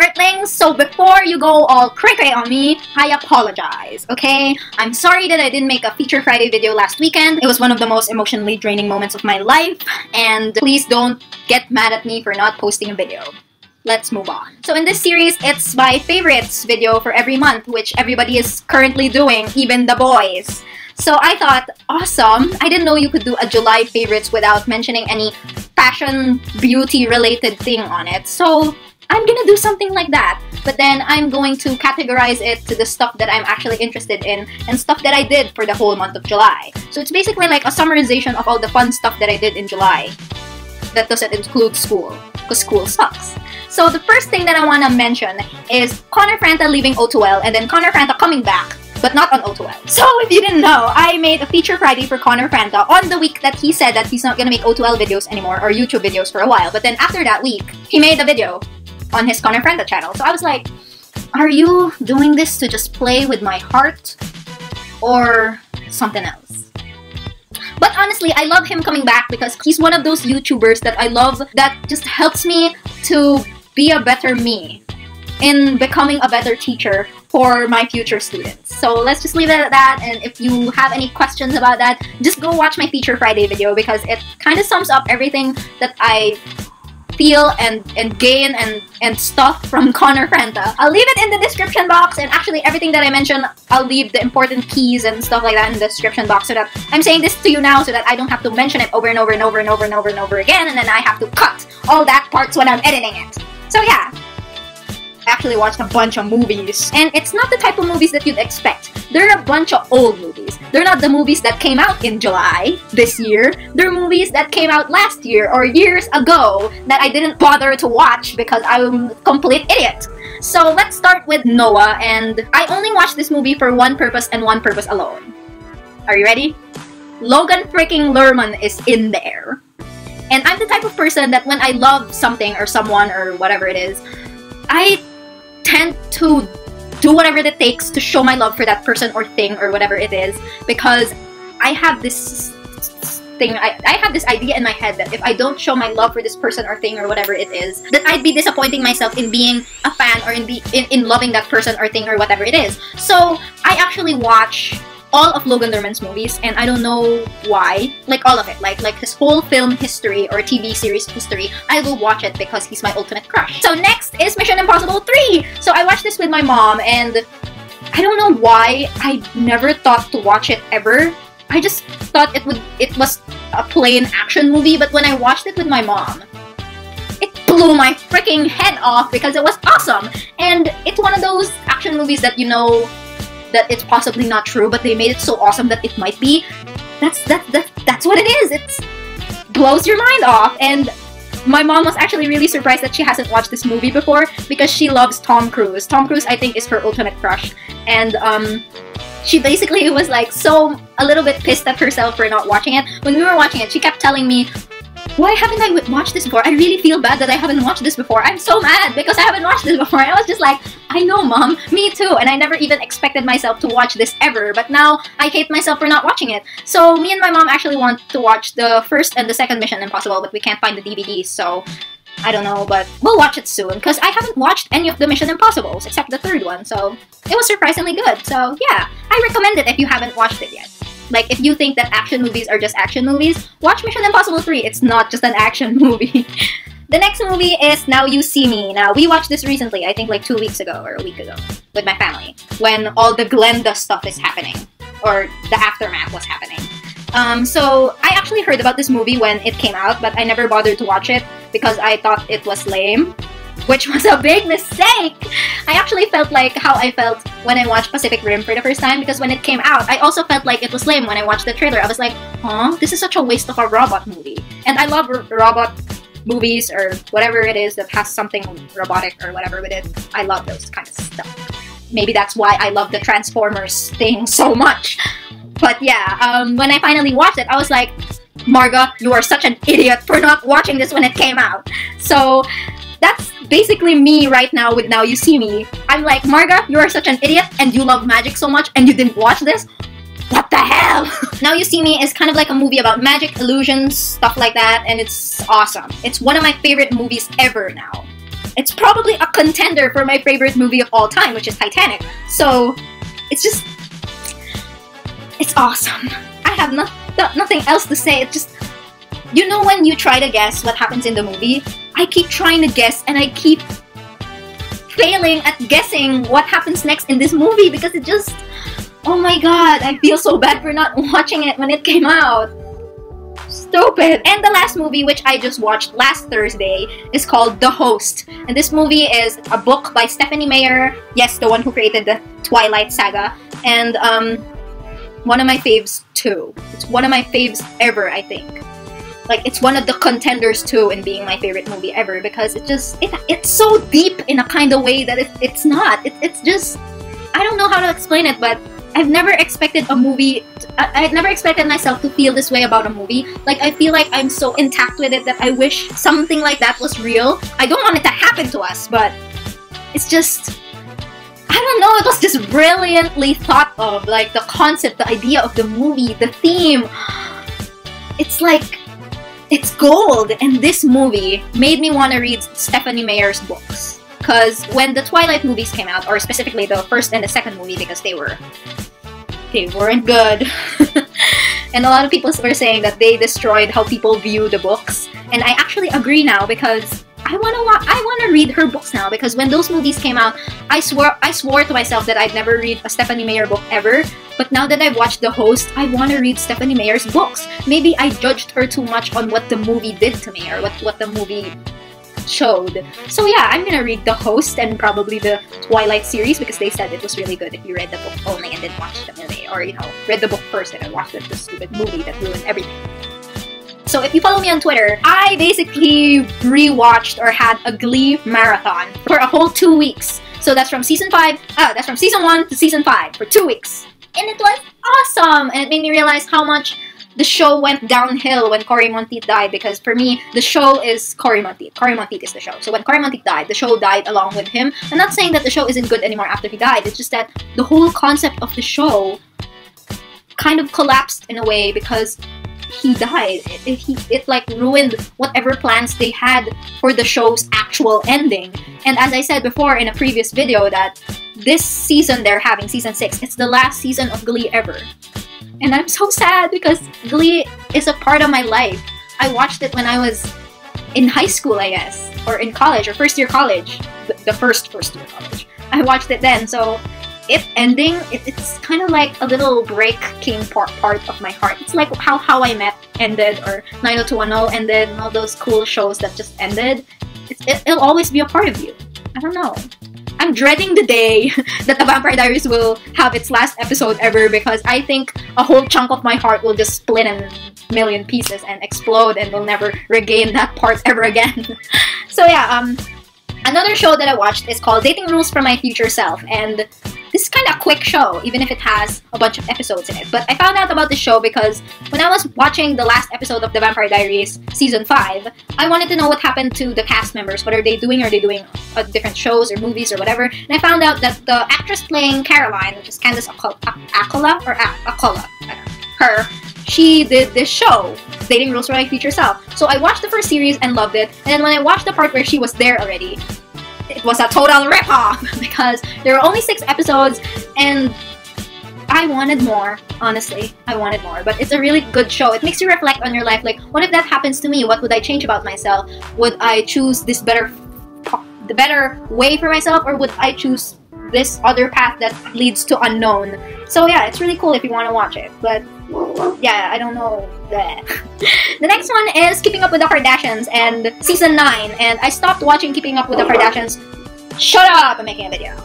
Earthlings, so before you go all cray-cray on me, I apologize, okay? I'm sorry that I didn't make a Feature Friday video last weekend. It was one of the most emotionally draining moments of my life, and please don't get mad at me for not posting a video. Let's move on. So in this series, it's my favorites video for every month, which everybody is currently doing, even the boys. So I thought, awesome, I didn't know you could do a July favorites without mentioning any fashion, beauty related thing on it. So I'm gonna do something like that, but then I'm going to categorize it to the stuff that I'm actually interested in and stuff that I did for the whole month of July. So it's basically like a summarization of all the fun stuff that I did in July. That doesn't include school, because school sucks. So the first thing that I want to mention is Connor Franta leaving O2L and then Connor Franta coming back, but not on O2L. So if you didn't know, I made a Feature Friday for Connor Franta on the week that he said that he's not gonna make O2L videos anymore or YouTube videos for a while. But then after that week, he made a video on his Connor Franta channel. So I was like, are you doing this to just play with my heart or something else? But honestly, I love him coming back because he's one of those YouTubers that I love that just helps me to be a better me in becoming a better teacher for my future students. So let's just leave it at that, and if you have any questions about that, just go watch my Feature Friday video because it kind of sums up everything that I feel and gain and stuff from Connor Franta. I'll leave it in the description box, and actually everything that I mentioned, I'll leave the important keys and stuff like that in the description box so that I'm saying this to you now so that I don't have to mention it over and over and over and over and over and over again, and then I have to cut all that parts when I'm editing it. So yeah, I actually watched a bunch of movies, and it's not the type of movies that you'd expect. They're a bunch of old movies. They're not the movies that came out in July this year. They're movies that came out last year or years ago that I didn't bother to watch because I'm a complete idiot. So let's start with Noah, and I only watched this movie for one purpose and one purpose alone. Are you ready? Logan freaking Lerman is in there. And I'm the type of person that when I love something or someone or whatever it is, I tend to do whatever it takes to show my love for that person or thing or whatever it is, because I have this thing, I have this idea in my head that if I don't show my love for this person or thing or whatever it is, that I'd be disappointing myself in being a fan or in loving that person or thing or whatever it is. So I actually watch all of Logan Lerman's movies, and I don't know why. Like all of it, like his whole film history or TV series history, I will watch it because he's my ultimate crush. So next is Mission Impossible 3! So I watched this with my mom, and I don't know why I never thought to watch it ever. I just thought it was a plain action movie, but when I watched it with my mom, it blew my freaking head off because it was awesome! And it's one of those action movies that you know that it's possibly not true, but they made it so awesome that it might be. That's what it is. It blows your mind off. And my mom was actually really surprised that she hasn't watched this movie before because she loves Tom Cruise. Tom Cruise, I think, is her ultimate crush. And she basically was like a little bit pissed at herself for not watching it. When we were watching it, she kept telling me, why haven't I watched this before? I really feel bad that I haven't watched this before. I'm so mad because I haven't watched this before. And I was just like, I know, Mom, me too. And I never even expected myself to watch this ever. But now I hate myself for not watching it. So me and my mom actually want to watch the first and the second Mission Impossible, but we can't find the DVDs. So I don't know, but we'll watch it soon because I haven't watched any of the Mission Impossibles except the third one. So it was surprisingly good. So yeah, I recommend it if you haven't watched it yet. Like, if you think that action movies are just action movies, watch Mission Impossible 3. It's not just an action movie. The next movie is Now You See Me. Now, we watched this recently, I think like 2 weeks ago or a week ago, with my family, when all the Glenda stuff is happening, or the aftermath was happening. So, I actually heard about this movie when it came out, but I never bothered to watch it because I thought it was lame, which was a big mistake! I actually felt like how I felt when I watched Pacific Rim for the first time, because when it came out, I also felt like it was lame when I watched the trailer. I was like, huh? This is such a waste of a robot movie. And I love robot movies or whatever it is that has something robotic or whatever with it. I love those kind of stuff. Maybe that's why I love the Transformers thing so much. But yeah, when I finally watched it, I was like, Marga, you are such an idiot for not watching this when it came out. So that's basically me right now with Now You See Me. I'm like, Marga, you are such an idiot and you love magic so much and you didn't watch this? What the hell? Now You See Me is kind of like a movie about magic, illusions, stuff like that, and it's awesome. It's one of my favorite movies ever now. It's probably a contender for my favorite movie of all time, which is Titanic. So, it's just... it's awesome. I have nothing else to say. It's just... you know when you try to guess what happens in the movie? I keep trying to guess and I keep failing at guessing what happens next in this movie because it just... oh my god, I feel so bad for not watching it when it came out. Stupid. And the last movie, which I just watched last Thursday, is called The Host. And this movie is a book by Stephanie Meyer. Yes, the one who created the Twilight saga. And one of my faves too. It's one of my faves ever, I think. Like, it's one of the contenders too in being my favorite movie ever because it's so deep in a kind of way that it's not. It's just... I don't know how to explain it, but I've never expected a movie... I've never expected myself to feel this way about a movie. Like, I feel like I'm so intact with it that I wish something like that was real. I don't want it to happen to us, but it's just... I don't know, it was just brilliantly thought of. Like, the concept, the idea of the movie, the theme. It's like... it's gold. And this movie made me want to read Stephanie Meyer's books. Because when the Twilight movies came out, or specifically the first and the second movie, because they weren't good. And a lot of people were saying that they destroyed how people view the books. And I actually agree now because I wanna read her books now. Because when those movies came out, I swore to myself that I'd never read a Stephanie Meyer book ever. But now that I've watched The Host, I want to read Stephanie Meyer's books. Maybe I judged her too much on what the movie did to me, or what the movie showed. So yeah, I'm gonna read The Host and probably the Twilight series because they said it was really good if you read the book only and didn't watch the movie, or, you know, read the book first and then watched the stupid movie that ruined everything. So if you follow me on Twitter, I basically rewatched or had a Glee marathon for a whole 2 weeks. So that's from season 1 to season 5 for 2 weeks. And it was awesome! And it made me realize how much the show went downhill when Cory Monteith died, because for me, the show is Cory Monteith. Cory Monteith is the show. So when Cory Monteith died, the show died along with him. I'm not saying that the show isn't good anymore after he died. It's just that the whole concept of the show kind of collapsed in a way because he died. It like ruined whatever plans they had for the show's actual ending. And as I said before in a previous video, that this season they're having, season 6, it's the last season of Glee ever. And I'm so sad because Glee is a part of my life. I watched it when I was in high school, I guess, or in college, or first year college. The first year college. I watched it then, so it ending, it's kind of like a little breaking part of my heart. It's like how I Met ended, or 90210 ended, and all those cool shows that just ended. It'll always be a part of you. I don't know. I'm dreading the day that The Vampire Diaries will have its last episode ever, because I think a whole chunk of my heart will just split in a million pieces and explode and will never regain that part ever again. So yeah, another show that I watched is called Dating Rules for My Future Self, and this is kind of a quick show, even if it has a bunch of episodes in it. But I found out about the show because when I was watching the last episode of The Vampire Diaries Season 5, I wanted to know what happened to the cast members. What are they doing? Are they doing different shows or movies or whatever? And I found out that the actress playing Caroline, which is Candace Accola, her, she did this show, Dating Rules for My Future Self. So I watched the first series and loved it. And then when I watched the part where she was there already, it was a total rip-off because there were only 6 episodes and I wanted more, honestly. I wanted more, but it's a really good show. It makes you reflect on your life, like, what if that happens to me? What would I change about myself? Would I choose the better way for myself, or would I choose this other path that leads to unknown? So yeah, it's really cool if you want to watch it, but yeah, I don't know. The next one is Keeping Up with the Kardashians and Season 9, and I stopped watching Keeping Up with the Kardashians. Shut up! I'm making a video.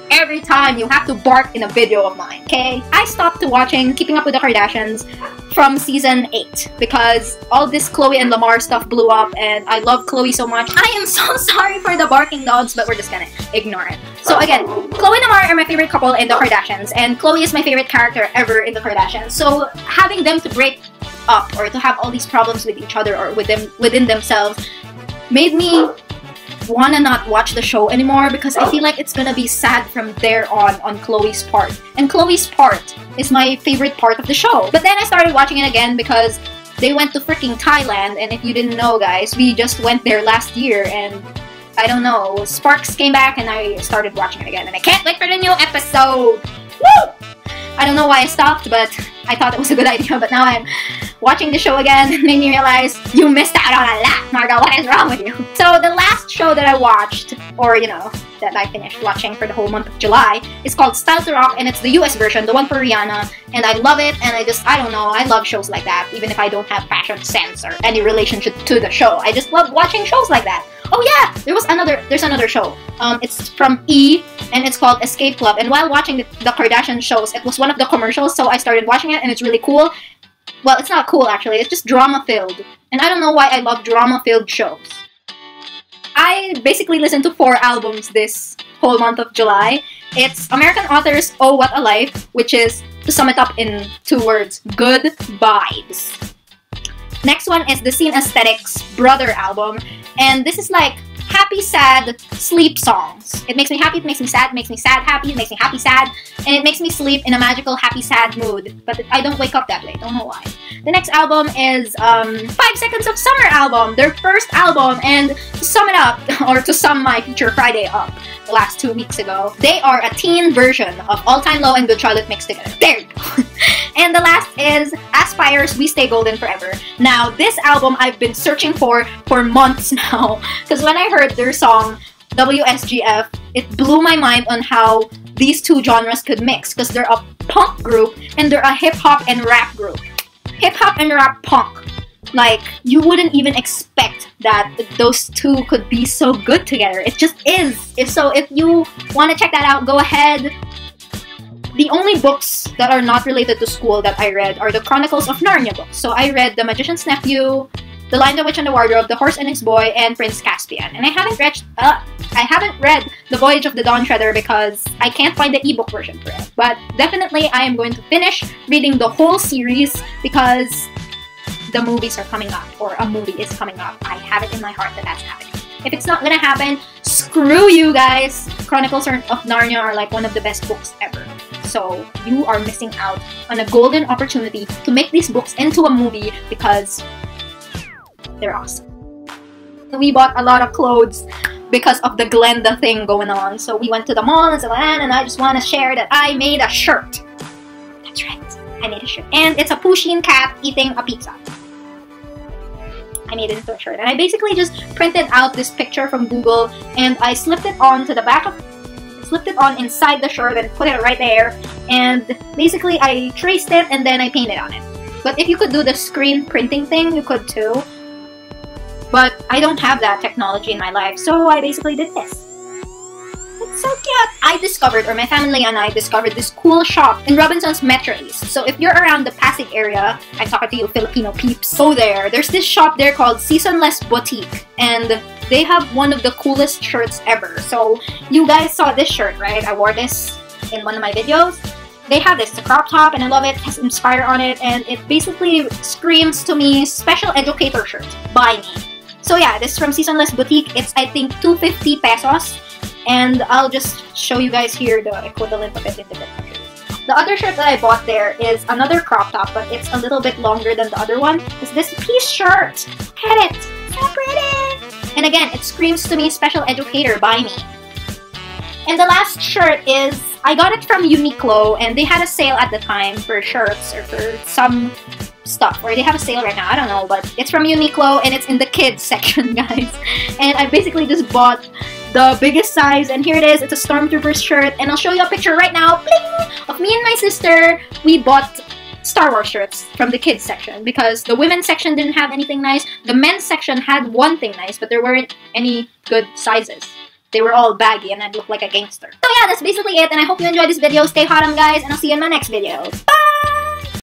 Every time you have to bark in a video of mine, okay? I stopped watching Keeping Up with the Kardashians from Season 8 because all this Khloe and Lamar stuff blew up, and I love Khloe so much. I am so sorry for the barking dogs, but we're just gonna ignore it. So again, Khloe and Lamar are my favorite couple in the Kardashians, and Khloe is my favorite character ever in the Kardashians. So having them to break up or to have all these problems with each other or within themselves made me wanna not watch the show anymore, because I feel like it's gonna be sad from there on Khloe's part. And Khloe's part is my favorite part of the show. But then I started watching it again because they went to freaking Thailand, and if you didn't know, guys, we just went there last year, and I don't know, sparks came back and I started watching it again. And I can't wait for the new episode! Woo! I don't know why I stopped, but I thought it was a good idea. But now I'm watching the show again and made me realize you missed out on a lot, Margo. What is wrong with you? So the last show that I watched, or you know, that I finished watching for the whole month of July, is called Style to Rock, and it's the US version, the one for Rihanna. And I love it, and I don't know, I love shows like that, even if I don't have fashion sense or any relationship to the show. I just love watching shows like that. Oh yeah, there's another show. It's from E, and it's called Escape Club. And while watching the Kardashian shows, it was one of the commercials, so I started watching it, and it's really cool. Well, it's not cool actually, it's just drama-filled. And I don't know why I love drama-filled shows. I basically listened to 4 albums this whole month of July. It's American Authors' Oh What a Life, which is, to sum it up in 2 words, good vibes. Next one is the Scene Aesthetics Brother album, and this is like happy, sad, sleep songs. It makes me happy, it makes me sad, happy, it makes me happy, sad, and it makes me sleep in a magical, happy, sad mood. But I don't wake up that way, don't know why. The next album is 5 Seconds of Summer album, their first album, and to sum it up, or to sum my Feature Friday up the last 2 weeks ago, they are a teen version of All Time Low and Good Charlotte mixed together. There you go! And the last is Aspire's We Stay Golden Forever. Now, this album I've been searching for months now, because when I heard their song, WSGF, it blew my mind on how these 2 genres could mix, because they're a punk group and they're a hip-hop and rap group. Hip-hop and rap punk. Like, you wouldn't even expect that those 2 could be so good together. It just is. So if you want to check that out, go ahead. The only books that are not related to school that I read are the Chronicles of Narnia books. So I read The Magician's Nephew, The Lion, the Witch, and the Wardrobe, The Horse and His Boy, and Prince Caspian. And I haven't read The Voyage of the Dawn Treader because I can't find the ebook version for it. But definitely I am going to finish reading the whole series because the movies are coming up, or a movie is coming up. I have it in my heart that that's happening. If it's not gonna happen, screw you guys! Chronicles of Narnia are like one of the best books ever. So you are missing out on a golden opportunity to make these books into a movie because they're awesome. We bought a lot of clothes because of the Glenda thing going on. So we went to the mall and stuff like that, and I just want to share that I made a shirt. That's right, I made a shirt. And it's a Pusheen cat eating a pizza. I made it into a shirt. And I basically just printed out this picture from Google and I slipped it on to the back of slipped it on inside the shirt and put it right there, and basically I traced it and then I painted on it. But if you could do the screen printing thing, you could too. But I don't have that technology in my life, so I basically did this. It's so cute! I discovered, or my family and I discovered, this cool shop in Robinson's Metro East. So if you're around the Pasig area, I'm talking to you Filipino peeps, go there. There's this shop there called Seasonless Boutique, and they have one of the coolest shirts ever. So you guys saw this shirt, right? I wore this in one of my videos. They have this, it's a crop top, and I love it. It has Inspire on it, and it basically screams to me, special educator shirt, buy me. So yeah, this is from Seasonless Boutique. It's, I think, 250 pesos. And I'll just show you guys here the equivalent of it in different countries. The other shirt that I bought there is another crop top, but it's a little bit longer than the other one. It's this piece shirt. Look at it. So pretty. And again, it screams to me, special educator, buy me. And the last shirt is, I got it from Uniqlo, and they had a sale at the time for shirts or for some stuff, or they have a sale right now, I don't know, but it's from Uniqlo and it's in the kids section, guys. And I basically just bought the biggest size, and here it is. It's a Stormtroopers shirt, and I'll show you a picture right now, bling, of me and my sister. We bought Star Wars shirts from the kids section because the women's section didn't have anything nice. The men's section had one thing nice, but there weren't any good sizes. They were all baggy and I'd look like a gangster. So yeah, that's basically it, and I hope you enjoyed this video. Stay hot, guys, and I'll see you in my next video. Bye!